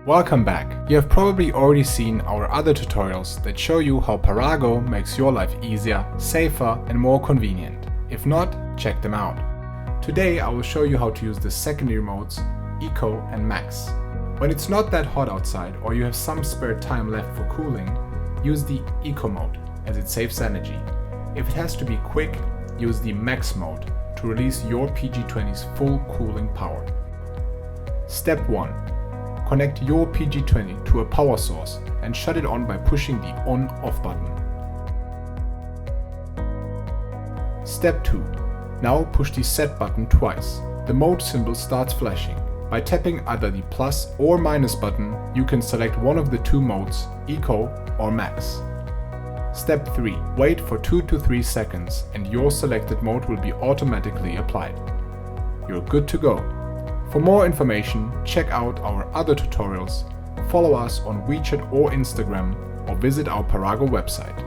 Welcome back. You have probably already seen our other tutorials that show you how Parago makes your life easier, safer and more convenient. If not, check them out. Today I will show you how to use the secondary modes Eco and Max. When it's not that hot outside or you have some spare time left for cooling, use the Eco mode as it saves energy. If it has to be quick, use the Max mode to release your PG20's full cooling power. Step 1. Connect your PG20 to a power source and shut it on by pushing the on/off button. Step 2. Now push the set button twice. The mode symbol starts flashing. By tapping either the plus or minus button, you can select one of the two modes, Eco or Max. Step 3. Wait for 2 to 3 seconds and your selected mode will be automatically applied. You're good to go. For more information, check out our other tutorials, follow us on WeChat or Instagram, or visit our Parago website.